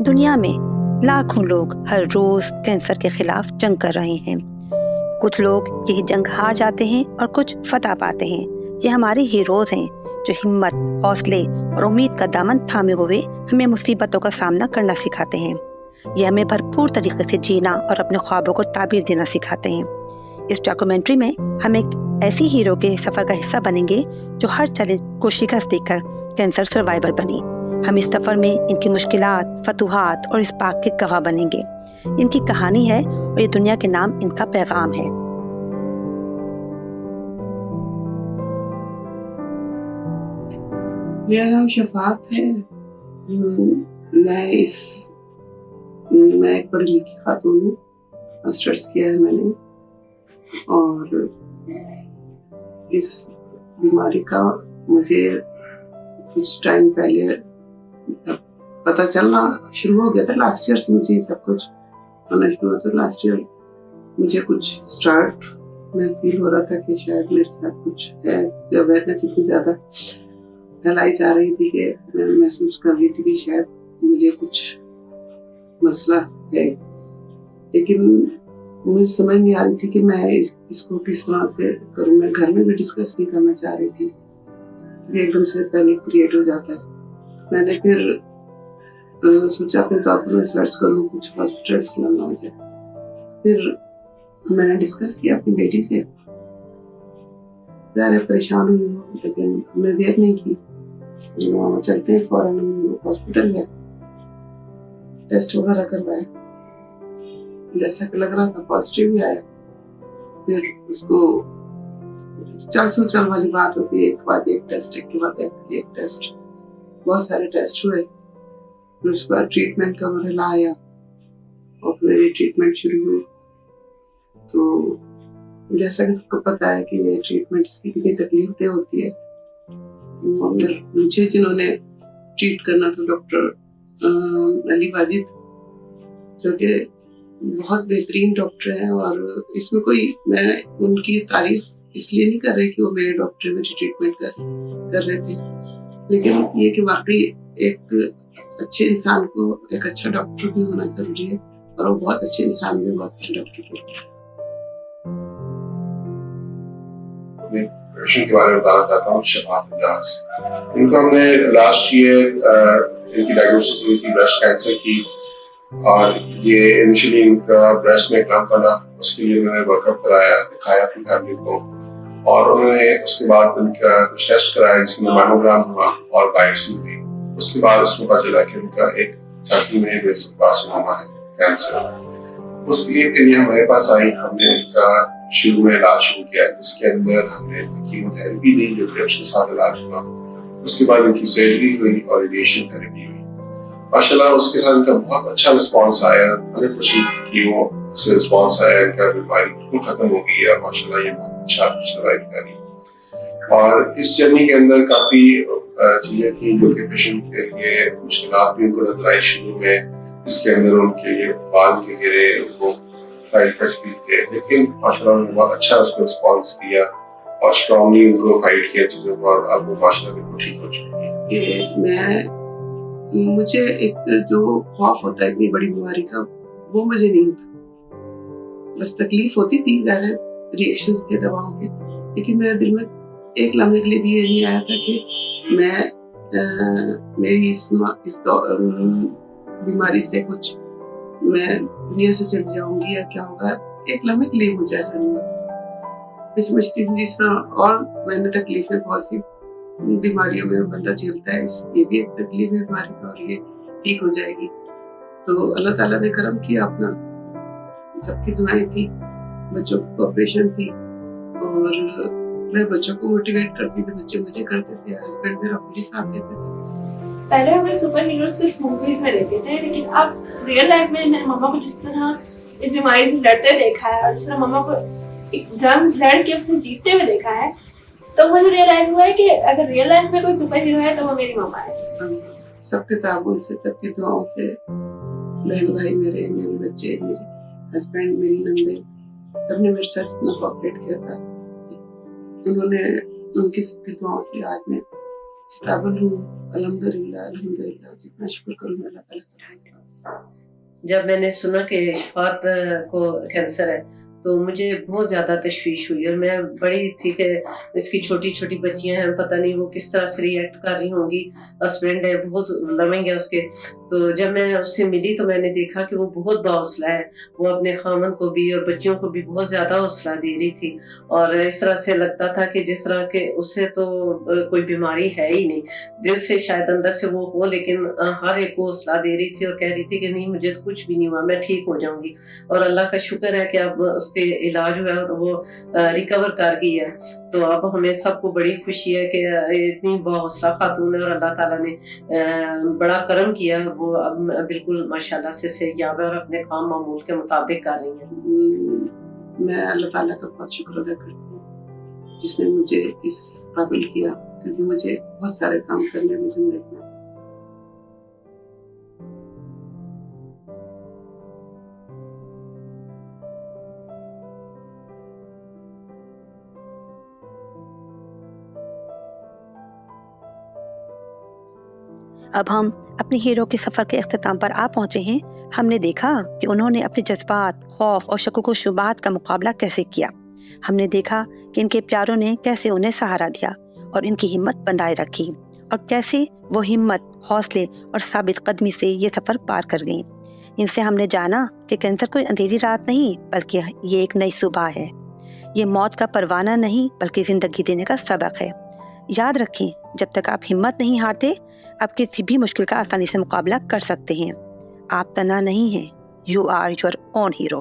دنیا میں لاکھوں لوگ ہر روز کینسر کے خلاف جنگ کر رہے ہیں. کچھ لوگ یہی جنگ ہار جاتے ہیں اور کچھ فتح پاتے ہیں. یہ ہمارے ہیروز ہیں جو ہمت، حوصلے اور امید کا دامن تھامے ہوئے ہمیں مصیبتوں کا سامنا کرنا سکھاتے ہیں. یہ ہمیں بھرپور طریقے سے جینا اور اپنے خوابوں کو تعبیر دینا سکھاتے ہیں. اس ڈاکومنٹری میں ہم ایک ایسی ہیرو کے سفر کا حصہ بنیں گے جو ہر چیلنج کو شکست دے کر کینسر سروائیور بنی. ہم اس سفر میں ان کی مشکلات، فتوحات اور اس بات کے گواہ بنیں گے. ان کی کہانی ہے اور یہ دنیا کے نام ان کا پیغام ہے. میرا نام شفاعت ہے. میں ایک پڑھی لکھی خاتون ہوں. ماسٹرز کیا ہے میں نے، اور اس بیماری کا مجھے کچھ ٹائم پہلے پتہ چلنا شروع ہو گیا تھا. لاسٹ ایئر سے مجھے یہ سب کچھ ہونا شروع ہوا تھا. لاسٹ ایئر مجھے کچھ اسٹارٹ میں فیل ہو رہا تھا کہ شاید میرے ساتھ کچھ ہے. اویئرنیس اتنی زیادہ پھیلائی جا رہی تھی کہ میں محسوس کر رہی تھی کہ شاید مجھے کچھ مسئلہ ہے، لیکن مجھے سمجھ نہیں آ رہی تھی کہ میں اس کو کس طرح سے کروں. میں گھر میں بھی ڈسکس نہیں کرنا چاہ رہی تھی، ایک دم سے پینک کریٹ ہو جاتا ہے. میں نے پھر سوچا اپنے طور پر میں سرچ کروں کچھ ہاسپٹلس لگنا ہو جائے. پھر میں نے ڈسکس کیا اپنی بیٹی سے. ظاہر پریشان ہوئی ہوں، لیکن ہم نے دیر نہیں کی. وہاں چلتے ہیں، فوراً ہم ہاسپٹل گئے، ٹیسٹ وغیرہ کروائے. جیسا کہ لگ رہا تھا پازیٹیو ہی آیا. پھر اس کو چل والی بات ہوتی ہے، ایک کے بعد ایک ٹیسٹ، ایک کے بعد ایک ٹیسٹ، بہت سارے ٹیسٹ ہوئے. پھر اس کے بعد ٹریٹمنٹ کا مرحلہ آیا اور میری ٹریٹمنٹ شروع ہوئی. تو جیسا کہ سب کو پتا ہے کہ یہ ٹریٹمنٹ اس کی کتنی تکلیف دہ ہوتی ہے. مگر مجھے جنہوں نے ٹریٹ کرنا تھا ڈاکٹر علی واجد، جو کہ بہت بہترین ڈاکٹر ہیں، اور اس میں میں ان کی تعریف اس لیے نہیں کر رہی کہ وہ میرے ڈاکٹر میری ٹریٹمنٹ کر رہے تھے، لیکن یہ کہ واقعی ایک اچھے انسان کو ایک اچھا ڈاکٹر بھی ہونا ضروری ہے، اور وہ بہت اچھے انسان بھی بہت اچھے ڈاکٹر بھی. پیشنٹ کے بارے میں بتانا چاہتا ہوں. شفاعت اجاز، ان کو ہم نے لاسٹ ایئر ان کی ڈائگنوسس ہوئی تھی بریسٹ کینسر کی، اور یہ انیشلی ان کا بریسٹ میں کلمپ بنا. اس کے لیے میں نے ورک اپ کرایا، دکھایا اپنی فیملی کو، اور انہوں نے اس کے بعد ان کا کچھ ٹیسٹ کرایا جس میں ماموگرام ہوا اور بائپسی ہوئی. اس کے بعد اس میں پتا چلا کہ ان کا ایک چھاتی میں بیسک کارسینوما ہے، کینسر. اس کے لیے ہمارے پاس آئی. ہم نے ان کا شروع میں علاج شروع کیا، جس کے اندر ہم نے کیمو تھراپی دی جو ڈرپس کے ساتھ علاج ہوا. اس کے بعد ان کی سرجری ہوئی اور ریڈیشن تھراپی ہوئی. ماشاءاللہ اس کے ساتھ ان کا بہت اچھا رسپانس آیا. 100% کیمو سے رسپانس آیا. ان کا بیماری بالکل ختم ہو گئی ہے. ماشاءاللہ یہ بہت اچھا سروائیو کری. اور اس جرنی کے اندر کافی چیزیں تھیں جو کہ پیشنٹ کے لیے مشکلات بھی ان کو نظر آئی شروع میں. اس کے اندر ان کے لیے بال کے گرے، ان کو سائڈ افیکٹس بھی تھے، لیکن ماشاءاللہ انہوں نے بہت اچھا اس کو رسپانس دیا اور اسٹرانگلی ان کو فائٹ کیا چیزوں کو، اور اب وہ ماشاءاللہ بالکل ٹھیک ہو چکی ہے. مجھے ایک جو خوف ہوتا ہے اتنی بڑی بیماری کا، وہ مجھے نہیں ہوتا. بس تکلیف ہوتی تھی، ظاہر ری ایکشنز تھے دواؤں کے، لیکن میرے دل میں ایک لمحے کے لیے بھی یہ نہیں آیا تھا کہ میری اس بیماری سے کچھ میں دنیا سے چلی جاؤں گی یا کیا ہوگا. ایک لمحے کے لیے مجھے ایسا نہیں ہوا. میں سمجھتی تھی جس طرح اور میں نے تکلیفیں بہت سی بیماریوں میں بندہ جھیلتا ہے، یہ بھی ایک تکلیف ہے بیماری میں، اور یہ ٹھیک ہو جائے گی. تو اللہ تعالیٰ نے کرم کیا اپنا. سب کی دعائیں تھی، بچوں کی کوآپریشن تھی، اور میں بچوں کو موٹیویٹ کرتی تھی، بچے مجھے کرتے تھے، ہسبینڈ میرا فلی ساتھ دیتے تھے. پہلے ہمیں سپر ہیروز صرف موویز میں دیکھتے تھے، لیکن اب ریئل لائف میں ماما کو جس طرح اس بیماری سے لڑتے دیکھا ہے، اور جس طرح ماما کو ایک جنگ لڑ کے اس سے جیتتے ہوئے دیکھا ہے، تو مجھے ریئلائز ہوا ہے کہ اگر ریئل لائف میں کوئی سپر ہیرو ہے تو وہ میری ماما ہے. سب کے تعاون سے، سب کی دعاؤں سے، بہن بھائی میرے بچے، میرے ہسبینڈ، میری نندے، سب نے میرے ساتھ اتنا کوآپریٹ کیا تھا. انہوں نے ان کی سب کی دعاؤں سے آج میں اسٹیبل ہوں. الحمدللہ جتنا شکر کروں میں اللہ تعالیٰ کا. جب میں نے سنا کہ شفاعت کو کینسر ہے تو مجھے بہت زیادہ تشویش ہوئی، اور میں بڑی تھی کہ اس کی چھوٹی چھوٹی بچیاں ہیں، پتہ نہیں وہ کس طرح سے ری ایکٹ کر رہی ہوں گی. ہسبینڈ ہے، بہت لمنگ ہے اس کے. تو جب میں اس سے ملی تو میں نے دیکھا کہ وہ بہت باحوصلہ ہے. وہ اپنے خامن کو بھی اور بچیوں کو بھی بہت زیادہ حوصلہ دے رہی تھی، اور اس طرح سے لگتا تھا کہ جس طرح کہ اسے تو کوئی بیماری ہے ہی نہیں. دل سے شاید اندر سے وہ ہو، لیکن ہر ایک کو حوصلہ دے رہی تھی اور کہہ رہی تھی کہ نہیں مجھے تو کچھ بھی نہیں ہوا، میں ٹھیک ہو جاؤں گی. اور اللہ کا شکر ہے کہ اب اس کے علاج ہوا اور وہ ریکور کر گئی ہے. تو اب ہمیں سب کو بڑی خوشی ہے کہ اتنی باحوصلہ خاتون ہے، اور اللہ تعالیٰ نے بڑا کرم کیا. وہ اب بالکل ماشاءاللہ سے صحیح ہے اور اپنے کام معمول کے مطابق کر رہی ہیں. میں اللہ تعالیٰ کا بہت شکر ادا کرتی ہوں جس نے مجھے اس قابل کیا، کیونکہ مجھے بہت سارے کام کرنے میں زندگی میں. اب ہم اپنے ہیرو کے سفر کے اختتام پر آ پہنچے ہیں. ہم نے دیکھا کہ انہوں نے اپنے جذبات، خوف اور شکوک و شبہات کا مقابلہ کیسے کیا. ہم نے دیکھا کہ ان کے پیاروں نے کیسے انہیں سہارا دیا اور ان کی ہمت بندھائے رکھی، اور کیسے وہ ہمت، حوصلے اور ثابت قدمی سے یہ سفر پار کر گئیں. ان سے ہم نے جانا کہ کینسر کوئی اندھیری رات نہیں، بلکہ یہ ایک نئی صبح ہے. یہ موت کا پروانہ نہیں، بلکہ زندگی دینے کا سبق ہے. یاد رکھیں، جب تک آپ ہمت نہیں ہارتے، آپ کسی بھی مشکل کا آسانی سے مقابلہ کر سکتے ہیں. آپ تنہا نہیں ہیں. You are your own hero.